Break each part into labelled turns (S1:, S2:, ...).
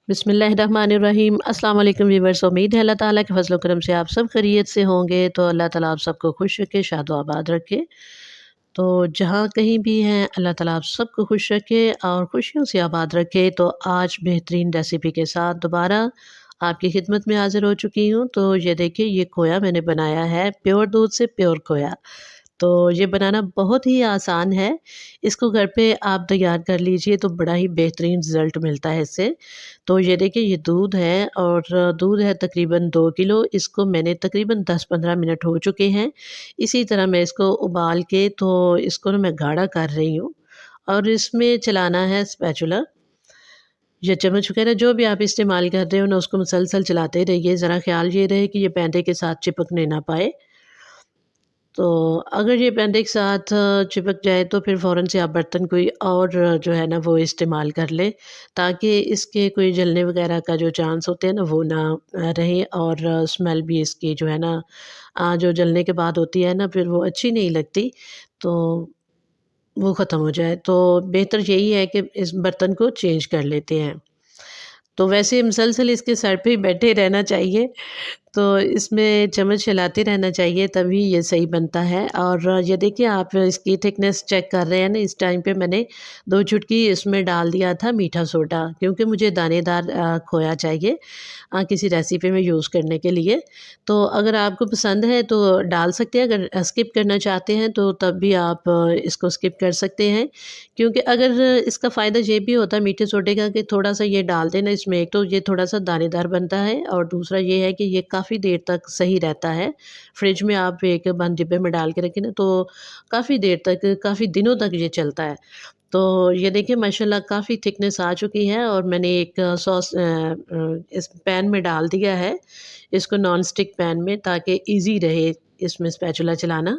S1: बिस्मिल्लाहिर्रहमानिर्रहीम। अस्सलाम वालेकुम व्यूअर्स। उम्मीद है अल्लाह ताला के फज़ल व करम से आप सब खैरियत से होंगे। तो अल्लाह ताला आप सबको खुश रखे, शाद व आबाद रखे। तो जहाँ कहीं भी हैं अल्लाह ताला आप सबको खुश रखे और खुशियों से आबाद रखे। तो आज बेहतरीन रेसिपी के साथ दोबारा आपकी खिदमत में हाज़िर हो चुकी हूँ। तो ये देखिए, ये खोया मैंने बनाया है प्योर दूध से प्योर खोया। तो ये बनाना बहुत ही आसान है। इसको घर पे आप तैयार कर लीजिए तो बड़ा ही बेहतरीन रिज़ल्ट मिलता है इससे। तो ये देखिए, ये दूध है और दूध है तकरीबन 2 किलो। इसको मैंने तकरीबन 10-15 मिनट हो चुके हैं। इसी तरह मैं इसको उबाल के तो इसको ना मैं गाढ़ा कर रही हूँ और इसमें चलाना है स्पैचुला या चम्मच वगैरह जो भी आप इस्तेमाल कर रहे हो ना, उसको मुसलसल चलाते रहिए। ज़रा ख़्याल ये रहे कि ये पैंदे के साथ चिपकने ना पाए। तो अगर ये पैंदे के साथ चिपक जाए तो फिर फ़ौरन से आप बर्तन कोई और जो है ना वो इस्तेमाल कर लें, ताकि इसके कोई जलने वगैरह का जो चांस होते हैं ना वो ना रहे और स्मेल भी इसकी जो है ना जो जलने के बाद होती है ना फिर वो अच्छी नहीं लगती, तो वो ख़त्म हो जाए। तो बेहतर यही है कि इस बर्तन को चेंज कर लेते हैं। तो वैसे मुसलसल इसके सर पे ही बैठे रहना चाहिए। तो इसमें चम्मच हिलाते रहना चाहिए तभी ये सही बनता है। और ये देखिए, आप इसकी थिकनेस चेक कर रहे हैं ना, इस टाइम पे मैंने 2 चुटकी इसमें डाल दिया था मीठा सोडा, क्योंकि मुझे दानेदार खोया चाहिए किसी रेसिपी में यूज़ करने के लिए। तो अगर आपको पसंद है तो डाल सकते हैं, अगर स्किप करना चाहते हैं तो तब भी आप इसको स्किप कर सकते हैं। क्योंकि अगर इसका फ़ायदा ये भी होता है मीठे सोडे का कि थोड़ा-सा ये डाल दें ना इसमें, एक तो ये थोड़ा-सा दानेदार बनता है और दूसरा ये है कि ये काफ़ी देर तक सही रहता है। फ्रिज में आप एक बंद डिब्बे में डाल के रखें ना तो काफ़ी देर तक, काफ़ी दिनों तक ये चलता है। तो ये देखिए, माशाल्लाह काफ़ी थिकनेस आ चुकी है और मैंने एक इस पैन में डाल दिया है, इसको नॉन स्टिक पैन में, ताकि ईज़ी रहे इसमें स्पैचुला चलाना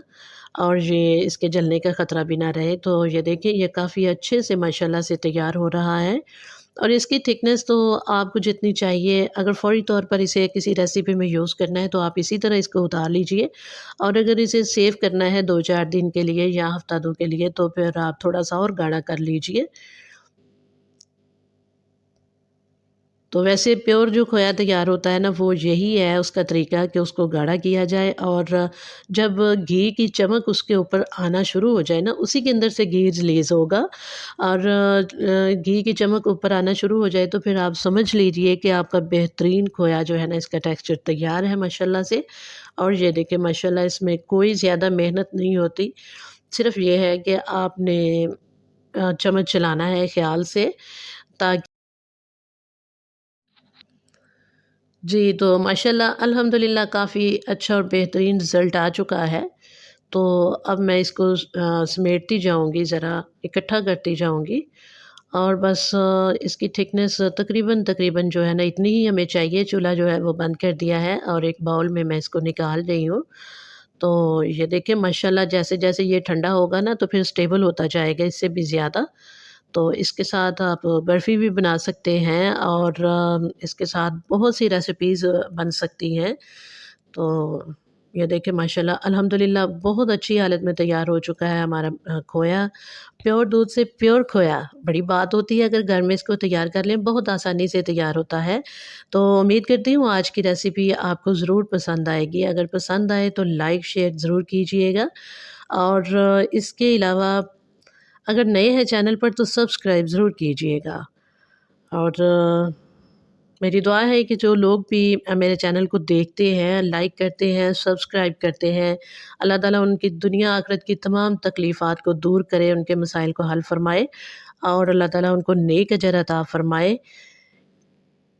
S1: और ये इसके जलने का ख़तरा भी ना रहे। तो ये देखिए, ये काफ़ी अच्छे से माशाल्लाह से तैयार हो रहा है और इसकी थिकनेस तो आपको जितनी चाहिए, अगर फ़ौरी तौर पर इसे किसी रेसिपी में यूज़ करना है तो आप इसी तरह इसको उतार लीजिए। और अगर इसे सेव करना है 2-4 दिन के लिए या हफ़्ता 2 के लिए तो फिर आप थोड़ा-सा और गाढ़ा कर लीजिए। तो वैसे प्योर जो खोया तैयार होता है ना वो यही है उसका तरीका कि उसको गाढ़ा किया जाए और जब घी की चमक उसके ऊपर आना शुरू हो जाए ना, उसी के अंदर से घी रिलीज़ होगा और घी की चमक ऊपर आना शुरू हो जाए तो फिर आप समझ लीजिए कि आपका बेहतरीन खोया जो है ना इसका टेक्सचर तैयार है माशाल्लाह से। और ये देखिए, माशाल्लाह इसमें कोई ज़्यादा मेहनत नहीं होती, सिर्फ़ ये है कि आपने चम्मच चलाना है ख़्याल से, ताकि जी, तो माशाल्लाह अल्हम्दुलिल्लाह काफ़ी अच्छा और बेहतरीन रिज़ल्ट आ चुका है। तो अब मैं इसको समेटती जाऊँगी, ज़रा इकट्ठा करती जाऊँगी और बस इसकी थिकनेस तकरीबन तकरीबन जो है ना इतनी ही हमें चाहिए। चूल्हा जो है वो बंद कर दिया है और एक बाउल में मैं इसको निकाल रही हूँ। तो ये देखिए, माशाल्लाह जैसे-जैसे ये ठंडा होगा ना तो फिर स्टेबल होता जाएगा इससे भी ज़्यादा। तो इसके साथ आप बर्फ़ी भी बना सकते हैं और इसके साथ बहुत सी रेसिपीज़ बन सकती हैं। तो ये देखिए, माशाल्लाह अल्हम्दुलिल्लाह बहुत अच्छी हालत में तैयार हो चुका है हमारा खोया। प्योर दूध से प्योर खोया, बड़ी बात होती है अगर घर में इसको तैयार कर लें, बहुत आसानी से तैयार होता है। तो उम्मीद करती हूँ आज की रेसिपी आपको ज़रूर पसंद आएगी। अगर पसंद आए तो लाइक शेयर ज़रूर कीजिएगा और इसके अलावा अगर नए हैं चैनल पर तो सब्सक्राइब ज़रूर कीजिएगा। और मेरी दुआ है कि जो लोग भी मेरे चैनल को देखते हैं, लाइक करते हैं, सब्सक्राइब करते हैं, अल्लाह ताला उनकी दुनिया आखिरत की तमाम तकलीफ़ात को दूर करे, उनके मसाइल को हल फ़रमाए और अल्लाह ताला उनको नेक अजर अता फ़रमाए।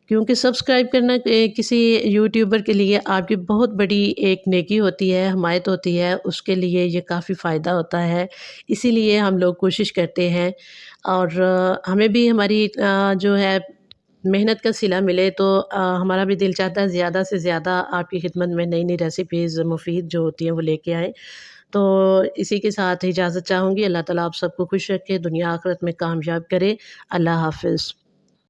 S1: क्योंकि सब्सक्राइब करना किसी यूट्यूबर के लिए आपकी बहुत बड़ी एक नेकी होती है, हिमायत होती है, उसके लिए ये काफ़ी फ़ायदा होता है। इसीलिए हम लोग कोशिश करते हैं और हमें भी हमारी जो है मेहनत का सिला मिले तो हमारा भी दिल चाहता है ज़्यादा से ज़्यादा आपकी खिदमत में नई-नई रेसिपीज़ मुफ़ीद जो होती हैं वो लेके आएँ। तो इसी के साथ इजाज़त चाहूँगी। अल्लाह ताला आप सबको खुश रखे, दुनिया आखिरत में कामयाब करे। अल्लाह हाफ़िज़।